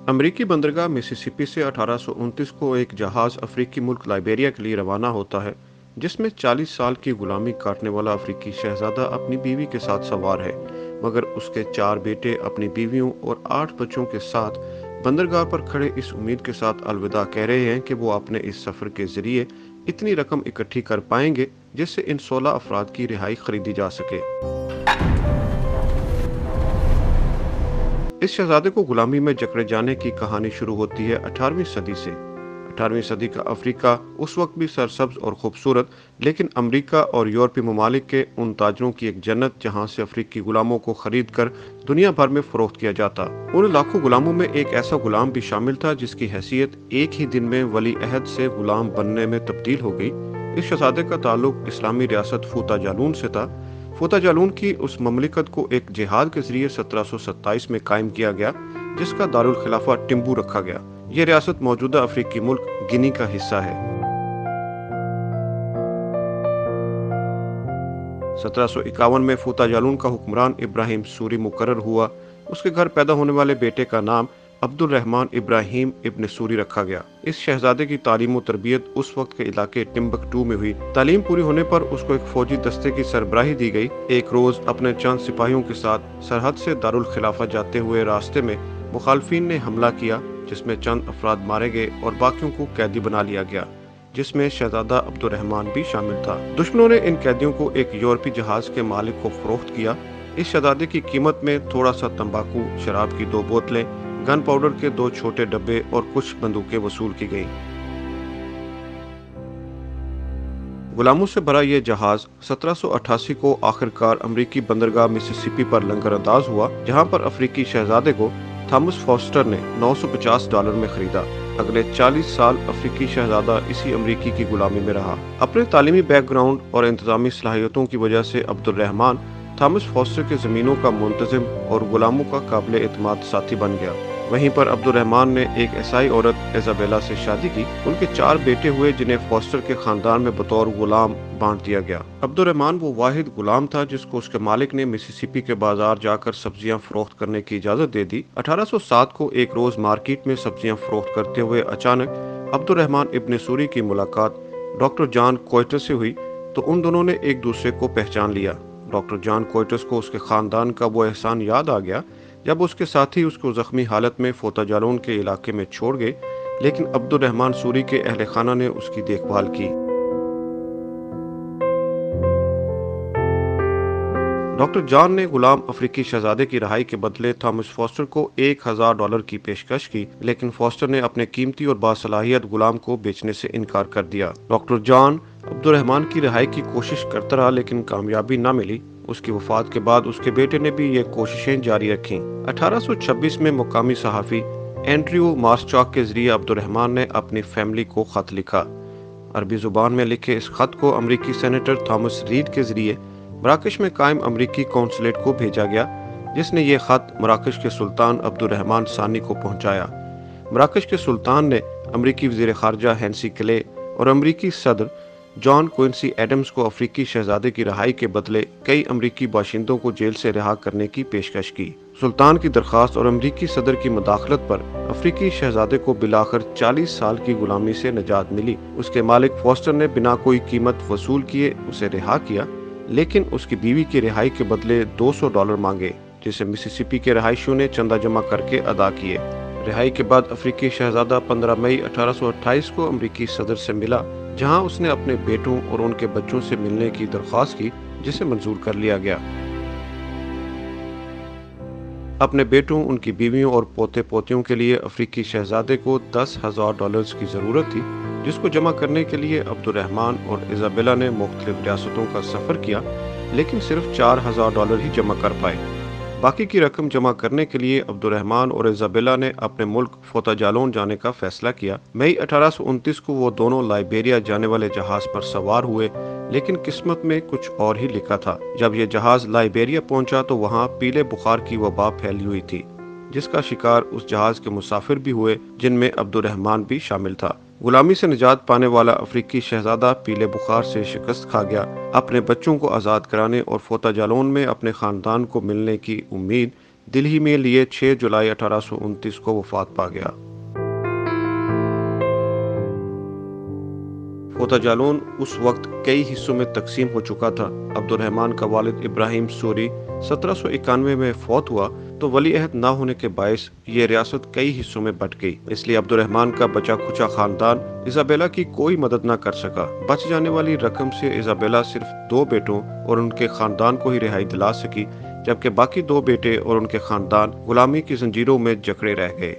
امریکی بندرگاہ مسیسپی سے 1829 کو ایک جہاز افریقی ملک لائبیریا کے لیے روانہ ہوتا ہے، جس میں 40 سال کی غلامی کاٹنے والا افریقی شہزادہ اپنی بیوی کے ساتھ سوار ہے، مگر اس کے 4 بیٹے اپنی بیویوں اور 8 بچوں کے ساتھ بندرگاہ پر کھڑے اس امید کے ساتھ الوداع کہہ رہے ہیں کہ وہ اپنے اس سفر کے ذریعے اتنی رقم اکٹھی کر پائیں گے جس سے ان 16 افراد کی رہائی خریدی جا سکے۔ اس شہزادے کو غلامی میں جکڑے جانے کی کہانی شروع ہوتی ہے 18ویں صدی سے۔ 18ویں صدی کا افریقہ اس وقت بھی سرسبز اور خوبصورت، لیکن امریکہ اور یورپی ممالک کے ان تاجروں کی ایک جنت جہاں سے افریقی غلاموں کو خرید کر دنیا بھر میں فروخت کیا جاتا۔ ان لاکھوں غلاموں میں ایک ایسا غلام بھی شامل تھا جس کی حیثیت ایک ہی دن میں ولی عہد سے غلام بننے میں تبدیل ہو گئی۔ اس شہزادے کا تعلق اسلامی ریاست فوتا جالون سے تھا۔ فوتا جالون کی اس مملکت کو ایک جہاد کے ذریعے 1727 میں قائم کیا گیا، جس کا دارالخلافہ ٹمبو رکھا گیا۔ یہ ریاست موجودہ افریقی ملک گنی کا حصہ ہے۔ 1751 میں فوتا جالون کا حکمران ابراہیم سوری مقرر ہوا۔ اس کے گھر پیدا ہونے والے بیٹے کا نام عبد الرحمن ابراہیم ابن سوری رکھا گیا۔ اس شہزادے کی تعلیم و تربیت اس وقت کے علاقے ٹمبکٹو میں ہوئی۔ تعلیم پوری ہونے پر اس کو ایک فوجی دستے کی سربراہی دی گئی۔ ایک روز اپنے چند سپاہیوں کے ساتھ سرحد سے دارالخلافہ جاتے ہوئے راستے میں مخالفین نے حملہ کیا، جس میں چند افراد مارے گئے اور باقیوں کو قیدی بنا لیا گیا، جس میں شہزادہ عبد الرحمن بھی شامل تھا۔ دشمنوں نے ان قیدیوں کو ایک یورپی جہاز کے مالک کو فروخت کیا۔ اس شہزادے کی قیمت میں تھوڑا سا تمباکو، شراب کی 2 بوتلیں، گن پاؤڈر کے 2 چھوٹے ڈبے اور کچھ بندوقیں وصول کی گئیں۔ غلاموں سے بھرا یہ جہاز 1788 کو آخرکار امریکی بندرگاہ مسیسپی پر لنگر انداز ہوا، جہاں پر افریقی شہزادے کو تھامس فوسٹر نے $950 میں خریدا۔ اگلے 40 سال افریقی شہزادہ اسی امریکی کی غلامی میں رہا۔ اپنے تعلیمی بیک گراؤنڈ اور انتظامی صلاحیتوں کی وجہ سے عبد الرحمن تھامس فوسٹر کے زمینوں کا منتظم اور غلاموں کا قابل اعتماد ساتھی بن گیا۔ وہیں پر عبد الرحمن نے ایک عیسائی عورت ایزابیلا سے شادی کی۔ ان کے 4 بیٹے ہوئے جنہیں فوسٹر کے خاندان میں بطور غلام بانٹ دیا گیا۔ عبد الرحمن وہ واحد غلام تھا جس کو اس کے مالک نے مسیسپی کے بازار جا کر سبزیاں فروخت کرنے کی اجازت دے دی۔ 1807 کو ایک روز مارکیٹ میں سبزیاں فروخت کرتے ہوئے اچانک عبد الرحمن ابن سوری کی ملاقات ڈاکٹر جان کوئٹس سے ہوئی تو ان دونوں نے ایک دوسرے کو پہچان لیا۔ ڈاکٹر جان کوئٹس کو اس کے خاندان کا وہ احسان یاد آ گیا جب اس کے ساتھی اس کو زخمی حالت میں فوتا جالون کے علاقے میں چھوڑ گئے، لیکن عبد الرحمن سوری کے اہل خانہ نے اس کی دیکھ بھال کی۔ ڈاکٹر جان نے غلام افریقی شہزادے کی رہائی کے بدلے تھامس فوسٹر کو $1000 کی پیشکش کی، لیکن فوسٹر نے اپنے قیمتی اور باصلاحیت غلام کو بیچنے سے انکار کر دیا۔ ڈاکٹر جان عبد الرحمن کی رہائی کی کوشش کرتا رہا، لیکن کامیابی نہ ملی۔ اس کی وفات کے بعد اس کے بیٹے نے بھی یہ کوششیں جاری رکھیں۔ 1826 میں مقامی صحافی اینڈریو ماسچاک کے ذریعے عبد الرحمن نے اپنی فیملی کو خط لکھا۔ عربی زبان میں لکھے اس خط کو امریکی سینیٹر تھامس ریڈ کے ذریعے مراکش میں قائم امریکی قونصلیٹ کو بھیجا گیا، جس نے یہ خط مراکش کے سلطان عبد الرحمن ثانی کو پہنچایا۔ مراکش کے سلطان نے امریکی وزیر خارجہ ہینسی کلے اور امریکی صدر جان کوئنسی ایڈمز کو افریقی شہزادے کی رہائی کے بدلے کئی امریکی باشندوں کو جیل سے رہا کرنے کی پیشکش کی۔ سلطان کی درخواست اور امریکی صدر کی مداخلت پر افریقی شہزادے کو بالآخر 40 سال کی غلامی سے نجات ملی۔ اس کے مالک فوسٹر نے بنا کوئی قیمت وصول کیے اسے رہا کیا، لیکن اس کی بیوی کی رہائی کے بدلے $200 مانگے، جسے مسیسپی کے رہائشیوں نے چندہ جمع کر کے ادا کیے۔ رہائی کے بعد افریقی شہزادہ 15 مئی 1828 کو امریکی صدر سے ملا، جہاں اس نے اپنے بیٹوں اور ان کے بچوں سے ملنے کی درخواست کی، جسے منظور کر لیا گیا۔ اپنے بیٹوں، ان کی بیویوں اور پوتے پوتیوں کے لیے افریقی شہزادے کو $10,000 کی ضرورت تھی، جس کو جمع کرنے کے لیے عبد الرحمن اور ایزابیلا نے مختلف ریاستوں کا سفر کیا، لیکن صرف $4,000 ہی جمع کر پائے۔ باقی کی رقم جمع کرنے کے لیے عبد الرحمن اور ایزابیلا نے اپنے ملک فوتا جالون جانے کا فیصلہ کیا۔ مئی 1829 کو وہ دونوں لائبیریا جانے والے جہاز پر سوار ہوئے، لیکن قسمت میں کچھ اور ہی لکھا تھا۔ جب یہ جہاز لائبیریا پہنچا تو وہاں پیلے بخار کی وبا پھیلی ہوئی تھی، جس کا شکار اس جہاز کے مسافر بھی ہوئے، جن میں عبد الرحمن بھی شامل تھا۔ غلامی سے نجات پانے والا افریقی شہزادہ پیلے بخار سے شکست کھا گیا۔ اپنے بچوں کو آزاد کرانے اور فوتا جالون میں اپنے خاندان کو ملنے کی امید دل ہی میں لیے 6 جولائی 1829 کو وفات پا گیا۔ فوطہ جالون اس وقت کئی حصوں میں تقسیم ہو چکا تھا۔ عبد الرحمن کا والد ابراہیم سوری 1791 میں فوت ہوا تو ولی عہد نہ ہونے کے باعث یہ ریاست کئی حصوں میں بٹ گئی۔ اس لیے عبد الرحمن کا بچا کھچا خاندان ایزابیلا کی کوئی مدد نہ کر سکا۔ بچ جانے والی رقم سے ایزابیلا صرف 2 بیٹوں اور ان کے خاندان کو ہی رہائی دلا سکی، جبکہ باقی 2 بیٹے اور ان کے خاندان غلامی کی زنجیروں میں جکڑے رہ گئے۔